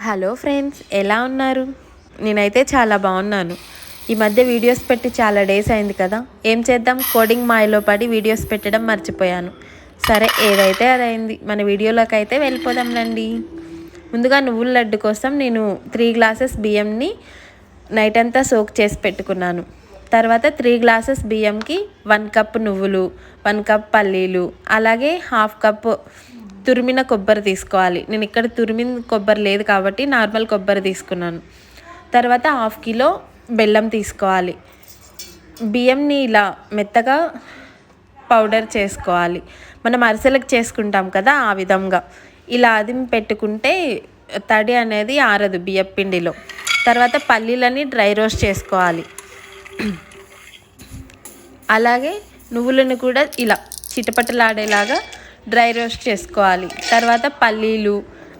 Hello friends, ఎలా ఉన్నారు? నేనైతే చాలా బాగున్నాను. ఈ మధ్య వీడియోస్ పెట్టి చాలా డేస్ అయింది కదా. ఏం చేద్దాం, కోడింగ్ మాయలో పడి వీడియోస్ పెట్టడం మర్చిపోయాను. సరే, ఏదైతే అదైంది. మన వీడియోలోకి అయితే వెళ్ళిపోదాం రండి. ముందుగా నువ్వుల లడ్డు కోసం నేను 3 గ్లాసెస్ బియ్యంని నైట్ అంతా సోక్ చేసి పెట్టుకున్నాను. తర్వాత 3 గ్లాసెస్ బియ్యంకి 1 కప్ నువ్వులు, 1 కప్ పల్లీలు, అలాగే 1/2 కప్ తురిమిన కొబ్బరి తీసుకోవాలి. నేను ఇక్కడ తురిమిన కొబ్బరి లేదు కాబట్టి నార్మల్ కొబ్బరి తీసుకున్నాను. తర్వాత 1/2 కిలో బెల్లం తీసుకోవాలి. బియ్యంని ఇలా మెత్తగా పౌడర్ చేసుకోవాలి. మనం అరిసెలకు చేసుకుంటాం కదా, ఆ విధంగా ఇలా అదిమి పెట్టుకుంటే తడి అనేది ఆరదు బియ్యం పిండిలో. తర్వాత పల్లీలని డ్రై రోస్ట్ చేసుకోవాలి. అలాగే నువ్వులను కూడా ఇలా చిటపటలాడేలాగా డ్రై రోస్ట్ చేసుకోవాలి. తర్వాత పల్లీలు,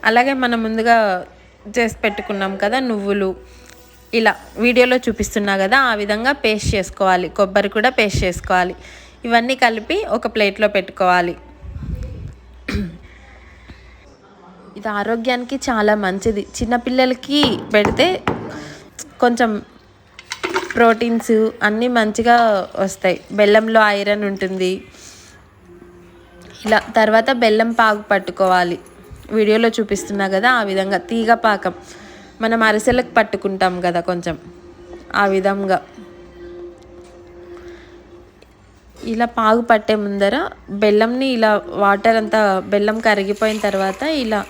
అలాగే మనం ముందుగా చేసి పెట్టుకున్నాం కదా నువ్వులు, ఇలా వీడియోలో చూపిస్తున్నా కదా ఆ విధంగా పేస్ట్ చేసుకోవాలి. కొబ్బరి కూడా పేస్ట్ చేసుకోవాలి. ఇవన్నీ కలిపి ఒక ప్లేట్లో పెట్టుకోవాలి. ఇది ఆరోగ్యానికి చాలా మంచిది. చిన్నపిల్లలకి పెడితే కొంచెం ప్రోటీన్స్ అన్నీ మంచిగా వస్తాయి. బెల్లంలో ఐరన్ ఉంటుంది. ఇలా తర్వాత బెల్లం పాకు పట్టుకోవాలి. వీడియోలో చూపిస్తున్నా కదా ఆ విధంగా తీగ పాకం, మనం అరిసెలకు పట్టుకుంటాం కదా కొంచెం ఆ విధంగా. ఇలా పాగు పట్టే ముందర బెల్లంని ఇలా వాటర్ అంతా బెల్లం కరిగిపోయిన తర్వాత ఇలా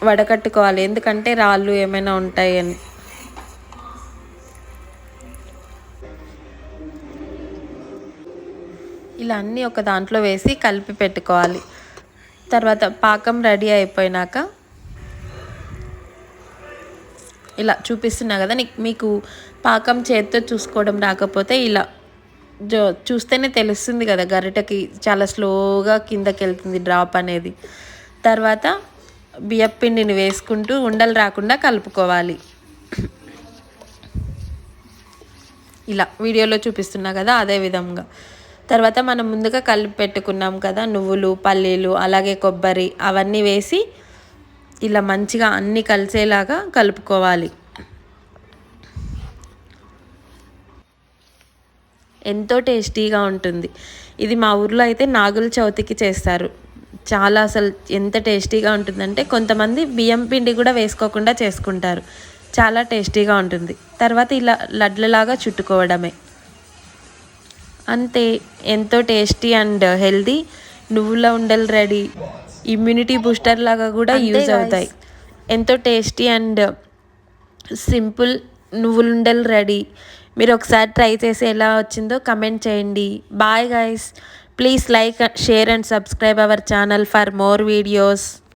వడకట్టుకోవాలి, ఎందుకంటే రాళ్ళు ఏమైనా ఉంటాయని. ఇలా అన్నీ ఒక దాంట్లో వేసి కలిపి పెట్టుకోవాలి. తర్వాత పాకం రెడీ అయిపోయినాక ఇలా చూపిస్తున్నా కదా, మీకు పాకం చేత్తో చూసుకోవడం రాకపోతే ఇలా చూస్తేనే తెలుస్తుంది కదా, గరిటకి చాలా స్లోగా కిందకి వెళ్తుంది డ్రాప్ అనేది. తర్వాత బియ్యం పిండిని వేసుకుంటూ ఉండలు రాకుండా కలుపుకోవాలి. ఇలా వీడియోలో చూపిస్తున్నా కదా అదే విధంగా. తర్వాత మనం ముందుగా కలిపి పెట్టుకున్నాం కదా నువ్వులు, పల్లీలు, అలాగే కొబ్బరి, అవన్నీ వేసి ఇలా మంచిగా అన్నీ కలిసేలాగా కలుపుకోవాలి. ఎంతో టేస్టీగా ఉంటుంది. ఇది మా ఊర్లో అయితే నాగుల చవితికి చేస్తారు. చాలా అసలు ఎంత టేస్టీగా ఉంటుందంటే కొంతమంది బియ్యం పిండి కూడా వేసుకోకుండా చేసుకుంటారు. చాలా టేస్టీగా ఉంటుంది. తర్వాత ఇలా లడ్లలాగా చుట్టుకోవడమే, అంతే. ఎంతో టేస్టీ అండ్ హెల్దీ నువ్వుల ఉండలు రెడీ. ఇమ్యూనిటీ బూస్టర్ లాగా కూడా యూజ్ అవుతాయి. ఎంతో టేస్టీ అండ్ సింపుల్ నువ్వుల ఉండలు రెడీ. మీరు ఒకసారి ట్రై చేసి ఎలా వచ్చిందో కమెంట్ చేయండి. Bye guys, please like, share and subscribe our channel for more videos.